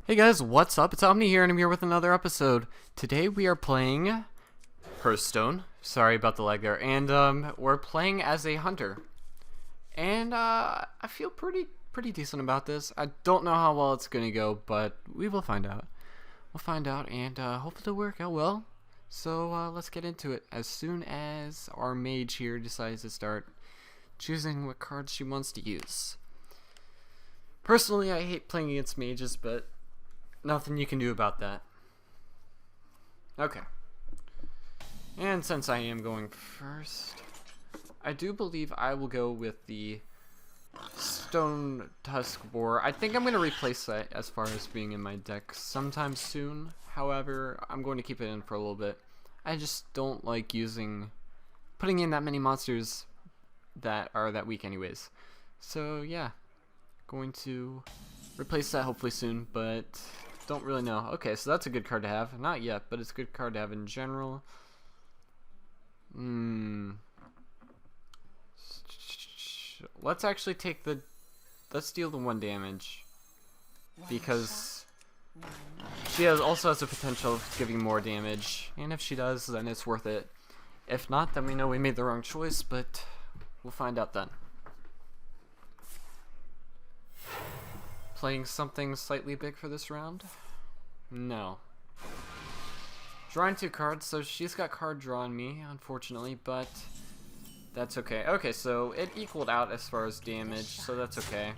Hey guys, what's up? It's Omni here, and I'm here with another episode. Today we are playing Hearthstone. Sorry about the lag there. And we're playing as a hunter. And I feel pretty decent about this. I don't know how well it's gonna go, but we will find out. We'll find out, and hope it'll work out well. So let's get into it. As soon as our mage here decides to start choosing what cards she wants to use. Personally, I hate playing against mages, but nothing you can do about that. Okay. And since I am going first, I do believe I will go with the Stone Tusk Boar. I think I'm going to replace that as far as being in my deck sometime soon. However, I'm going to keep it in for a little bit. I just don't like putting in that many monsters that are that weak anyways. So yeah, going to replace that hopefully soon, but don't really know. Okay, so that's a good card to have. Not yet, but it's a good card to have in general. Let's actually take the... Let's deal the 1 damage. Because she also has the potential of giving more damage. And if she does, then it's worth it. If not, then we know we made the wrong choice, but we'll find out then. Playing something slightly big for this round? No. Drawing 2 cards, so she's got card draw on me, unfortunately, but that's okay. Okay, so it equaled out as far as damage, so that's okay.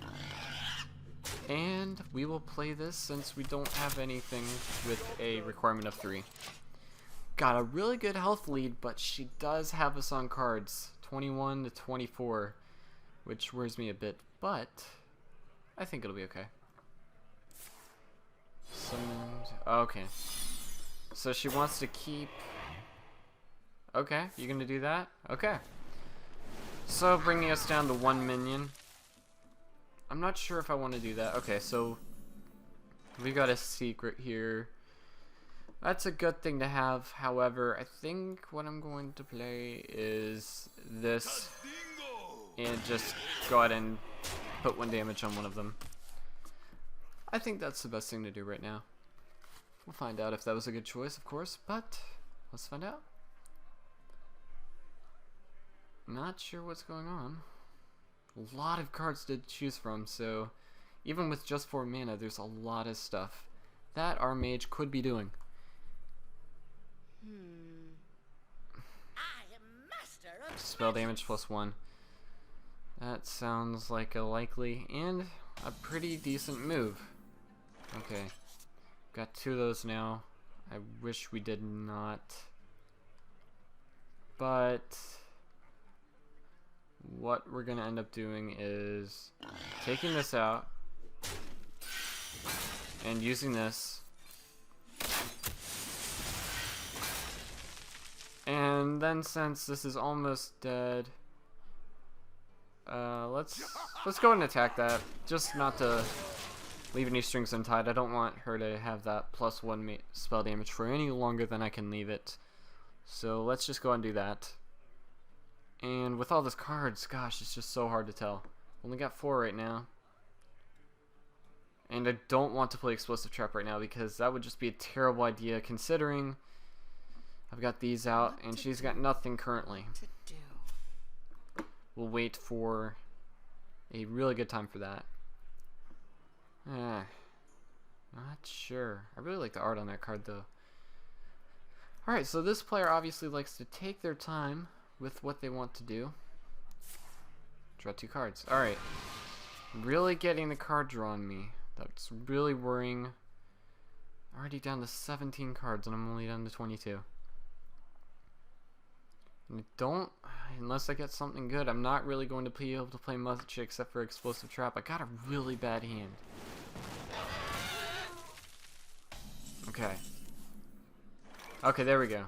And we will play this since we don't have anything with a requirement of 3. Got a really good health lead, but she does have us on cards, 21 to 24, which worries me a bit, but I think it'll be okay. Okay. So she wants to keep... Okay, you gonna do that? Okay. So bringing us down to 1 minion. I'm not sure if I want to do that. Okay, so we got a secret here. That's a good thing to have. However, I think what I'm going to play is this and just go ahead and put 1 damage on one of them. I think that's the best thing to do right now. We'll find out if that was a good choice, of course, but let's find out. Not sure what's going on. A lot of cards to choose from, so even with just 4 mana, there's a lot of stuff that our mage could be doing. Spell damage +1. That sounds like a likely and a pretty decent move. Okay. Got 2 of those now. I wish we did not. But what we're going to end up doing is taking this out and using this. And then since this is almost dead, let's go and attack that, just not to leave any strings untied. I don't want her to have that +1 spell damage for any longer than I can leave it. So let's just go and do that. And with all these cards, gosh, it's just so hard to tell. Only got 4 right now. And I don't want to play Explosive Trap right now because that would just be a terrible idea considering I've got these out and she's got nothing currently. We'll wait for a really good time for that. Not sure. I really like the art on that card though. Alright, so this player obviously likes to take their time with what they want to do. Draw 2 cards. Alright. Really getting the card draw on me. That's really worrying. Already down to 17 cards and I'm only down to 22. And unless I get something good, I'm not really going to be able to play much except for Explosive Trap. I got a really bad hand. Okay. Okay, there we go.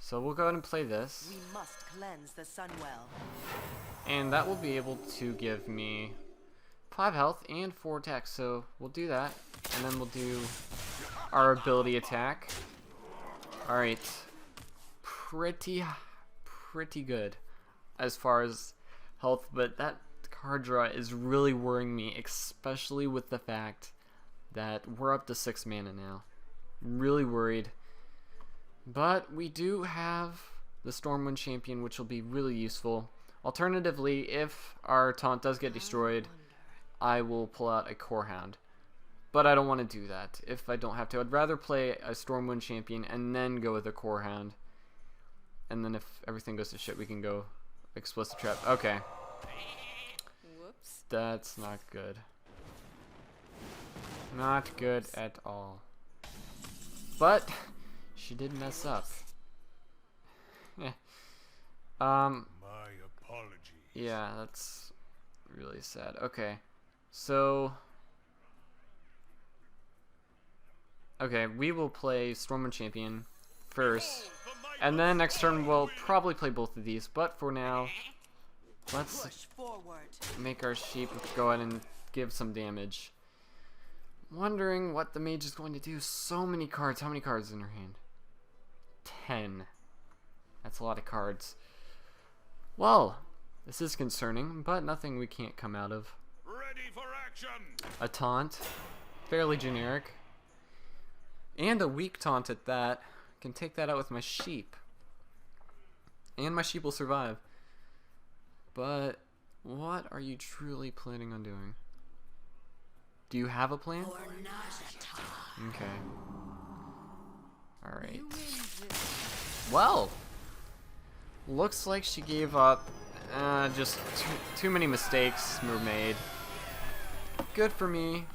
So we'll go ahead and play this. We must cleanse the Sunwell. And that will be able to give me 5 health and 4 attack. So we'll do that. And then we'll do our ability attack. Alright. Pretty good as far as health, but that card draw is really worrying me, especially with the fact that we're up to 6 mana now. Really worried. But we do have the Stormwind Champion, which will be really useful. Alternatively, if our taunt does get destroyed, I will pull out a Core Hound. But I don't want to do that if I don't have to. I'd rather play a Stormwind Champion and then go with a Core Hound. And then if everything goes to shit, we can go Explosive Trap. Okay. Whoops. That's not good. Not good at all. But she did mess up. My apologies. Yeah, that's really sad. Okay. So okay, we will play Stormwind Champion first. And then next turn we'll probably play both of these, but for now let's Push forward. make our sheep go ahead and give some damage. Wondering what the mage is going to do. So many cards. How many cards in her hand? 10. That's a lot of cards. Well, this is concerning, but nothing we can't come out of. Ready for action. A taunt. Fairly generic. And a weak taunt at that. Can take that out with my sheep. And my sheep will survive. But what are you truly planning on doing? Do you have a plan? Okay. Alright. Well, looks like she gave up. Just too many mistakes were made. Good for me.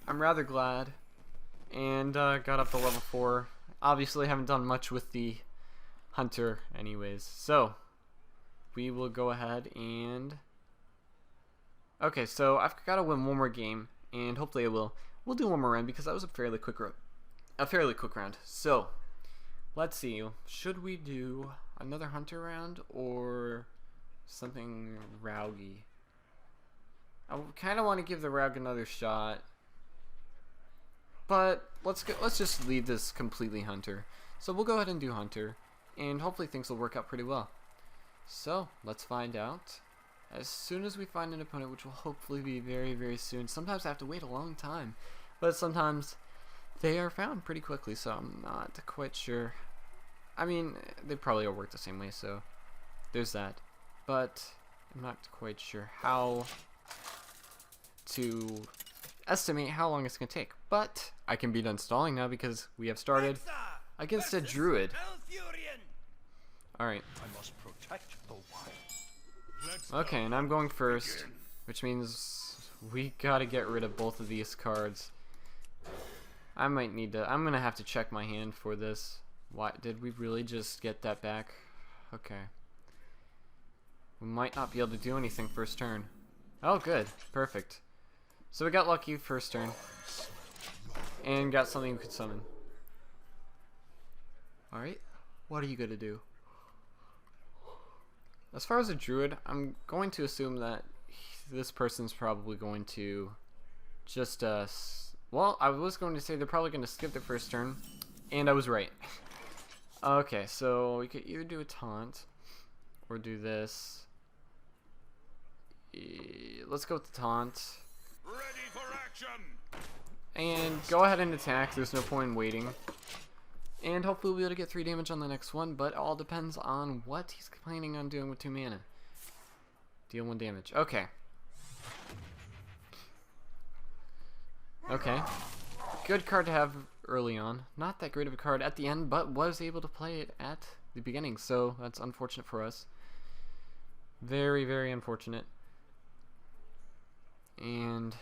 I'm rather glad. And got up to level 4. Obviously haven't done much with the hunter anyways. So, we will go ahead and... Okay, so I've got to win one more game. And hopefully I will. We'll do one more round because that was a fairly quick round. So, let's see. Should we do another hunter round or something Raugi? I kind of want to give the Raug another shot, but let's just leave this completely hunter. So we'll go ahead and do hunter, and hopefully things will work out pretty well. So let's find out as soon as we find an opponent, which will hopefully be very, very soon. Sometimes I have to wait a long time, but sometimes they are found pretty quickly, so I'm not quite sure. I mean, they probably all work the same way, so there's that. But I'm not quite sure how to estimate how long it's going to take. But I can be done stalling now because we have started against a druid. Alright. I must protect the wild. Okay, and I'm going first, which means we gotta get rid of both of these cards. I'm gonna have to check my hand for this. Why did we really just get that back? Okay. We might not be able to do anything first turn. Oh, good. Perfect. So we got lucky first turn. And got something we could summon. Alright. What are you gonna do? As far as a druid, I'm going to assume that this person's probably going to just, well, I was going to say they're probably going to skip their first turn, and I was right. Okay, so we could either do a taunt, or do this. Let's go with the taunt. Ready for action. And go ahead and attack, there's no point in waiting. And hopefully we'll be able to get 3 damage on the next one, but all depends on what he's planning on doing with 2 mana. Deal 1 damage. Okay. Okay. Good card to have early on. Not that great of a card at the end, but was able to play it at the beginning, so that's unfortunate for us. Very, very unfortunate. And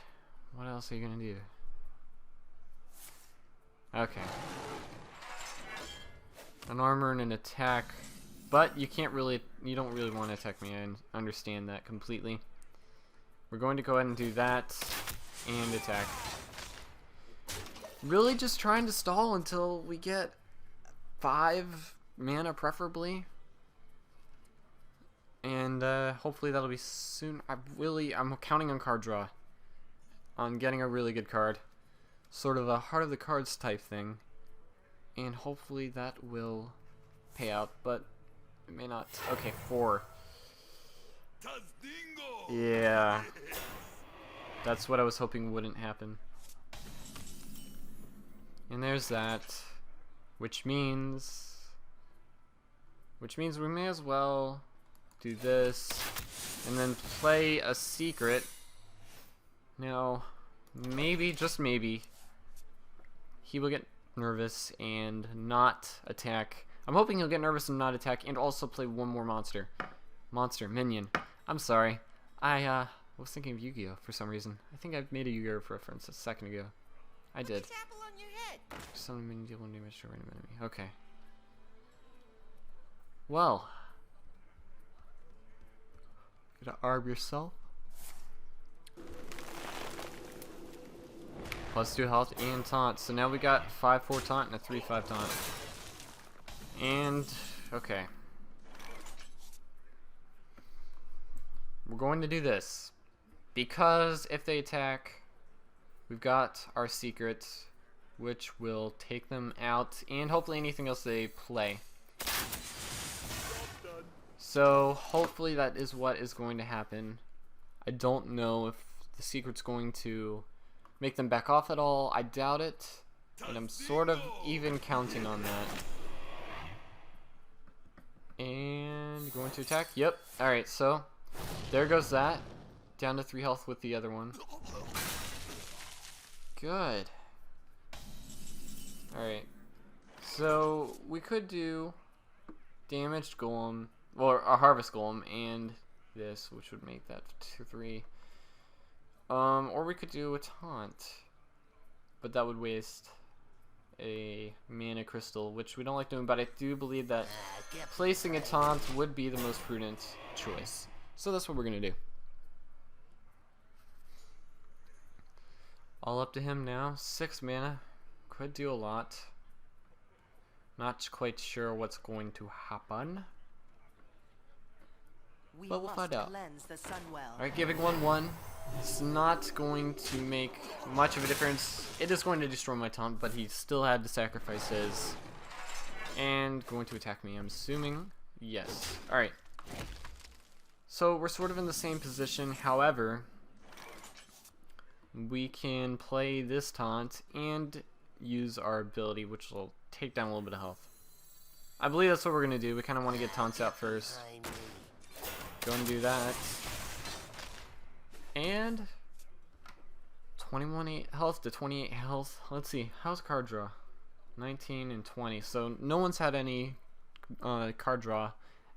what else are you going to do? Okay. An armor and an attack, but you don't really want to attack me. I understand that completely. We're going to go ahead and do that and attack. Really just trying to stall until we get 5 mana preferably. And hopefully that'll be soon. I'm counting on card draw. On getting a really good card. Sort of a heart of the cards type thing. And hopefully that will pay out, but it may not. Okay, 4. Yeah. That's what I was hoping wouldn't happen. And there's that. Which means we may as well do this and then play a secret. Now, maybe, just maybe, he will get nervous and not attack. I'm hoping he'll get nervous and not attack and also play one more minion. I'm sorry. I was thinking of Yu-Gi-Oh! For some reason. I think I made a Yu-Gi-Oh! Reference a second ago. I did. Summon minion, deal 1 damage to a random enemy. Okay. Well. Gonna arm yourself. +2 health and taunt. So now we got 5-4 taunt and a 3-5 taunt. And okay. We're going to do this. Because if they attack, we've got our secret, which will take them out, and hopefully anything else they play. So hopefully that is what is going to happen. I don't know if the secret's going to make them back off at all. I doubt it, and I'm sort of even counting on that. And going to attack. Yep. Alright, so there goes that. Down to 3 health with the other one. Good. Alright. So we could do damaged golem, or a harvest golem, and this, which would make that 2-3. Or we could do a taunt, but that would waste a mana crystal, which we don't like doing, but I do believe that placing a taunt would be the most prudent choice. So that's what we're gonna do. All up to him now. 6 mana. Could do a lot. Not quite sure what's going to happen. But we'll find out. Alright, giving 1/1. It's not going to make much of a difference. It is going to destroy my taunt, but he still had to sacrifice his. And going to attack me, I'm assuming. Yes. Alright. So we're sort of in the same position. However, we can play this taunt and use our ability, which will take down a little bit of health. I believe that's what we're going to do. We kind of want to get taunts out first. Go and do that. And 21 health to 28 health. Let's see. How's card draw? 19 and 20. So no one's had any card draw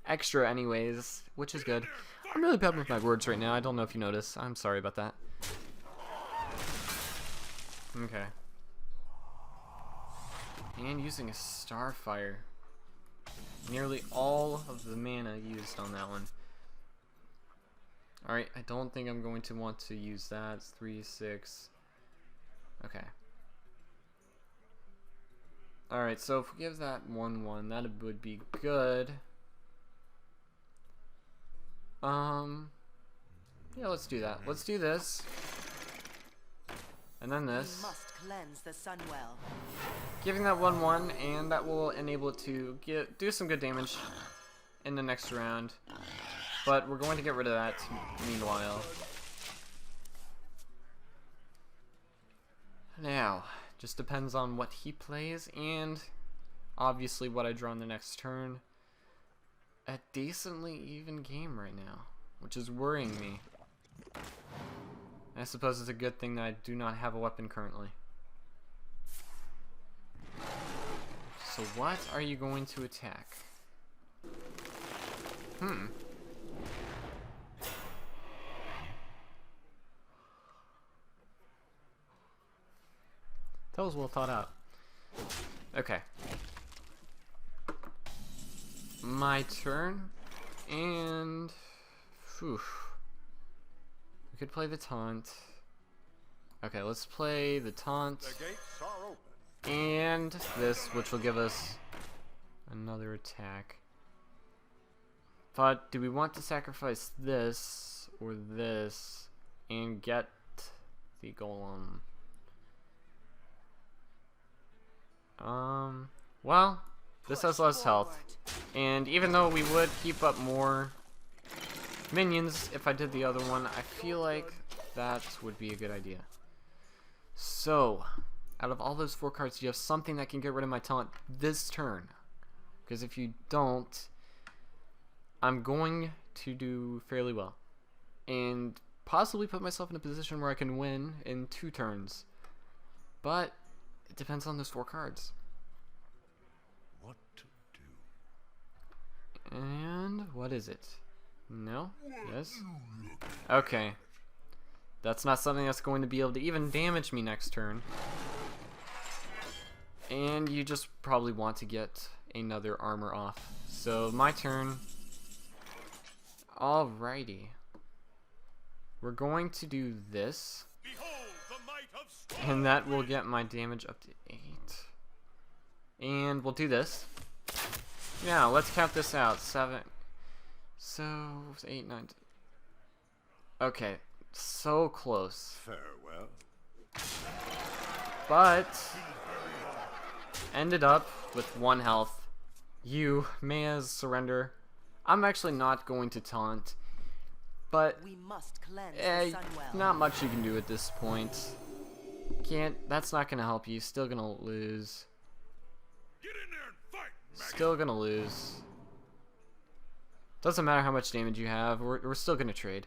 extra anyways, which is good. I'm really bad with my words right now. I don't know if you notice. I'm sorry about that. Okay. And using a Starfire. Nearly all of the mana used on that one. Alright, I don't think I'm going to want to use that. It's 3, 6. Okay. Alright, so if we give that 1/1, that would be good. Yeah, let's do that. Let's do this. And then this. We must cleanse the Sunwell. Giving that 1/1, and that will enable it to do some good damage in the next round. But we're going to get rid of that meanwhile. Now, just depends on what he plays and obviously what I draw in the next turn. A decently even game right now, which is worrying me. I suppose it's a good thing that I do not have a weapon currently. So what are you going to attack? That was well thought out. Okay. My turn. And... Whew. We could play the taunt. Okay, let's play the taunt. The gates are open. And this, which will give us another attack. But do we want to sacrifice this or this and get the golem? Well, this has less health. And even though we would keep up more minions if I did the other one, I feel like that would be a good idea. So, out of all those 4 cards, you have something that can get rid of my taunt this turn. Because if you don't, I'm going to do fairly well. And possibly put myself in a position where I can win in 2 turns. But it depends on those 4 cards. What to do? And what is it? No? Yes? Okay. That's not something that's going to be able to even damage me next turn. And you just probably want to get another armor off. So my turn. Alrighty. We're going to do this. And that will get my damage up to 8. And we'll do this. Now, let's count this out. 7. So, 8, 9. Okay. So close. Farewell. But ended up with 1 health. You may as surrender. I'm actually not going to taunt. But We must cleanse the Sunwell. not much you can do at this point. That's not gonna help you. Still gonna lose. Get in there and fight. Still gonna lose. Doesn't matter how much damage you have. We're still gonna trade.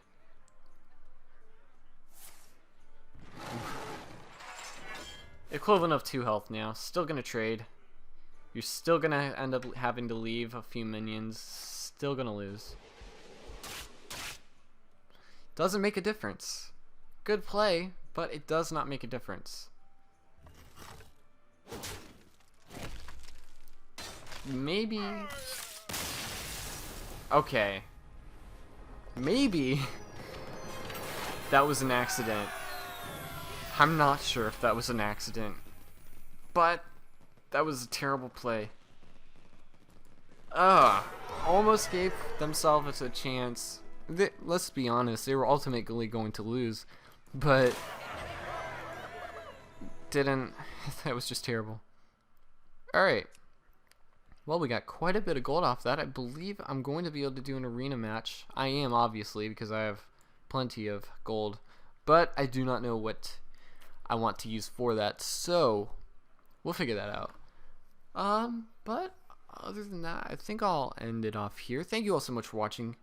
Equivalent of 2 health now. Still gonna trade. You're still gonna end up having to leave a few minions. Still gonna lose. Doesn't make a difference. Good play, but it does not make a difference. Maybe. Okay. Maybe that was an accident. I'm not sure if that was an accident, but that was a terrible play. Almost gave themselves a chance. Let's be honest, they were ultimately going to lose, but didn't. That was just terrible. Alright. Well, we got quite a bit of gold off that. I believe I'm going to be able to do an arena match. I am, obviously, because I have plenty of gold, but I do not know what I want to use for that, so we'll figure that out. But other than that, I think I'll end it off here. Thank you all so much for watching,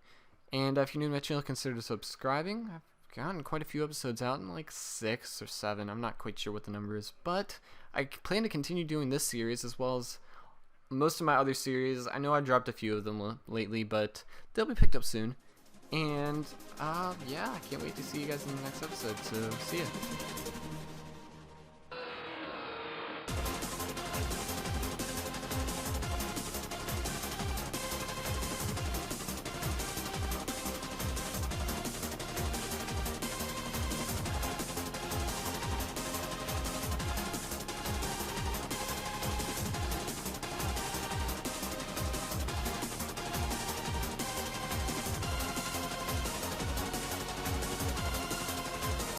and if you're new to my channel, consider subscribing. I've gotten quite a few episodes out, in like 6 or 7, I'm not quite sure what the number is, but I plan to continue doing this series as well as most of my other series. I know I dropped a few of them lately, but they'll be picked up soon. And yeah, I can't wait to see you guys in the next episode, so see ya.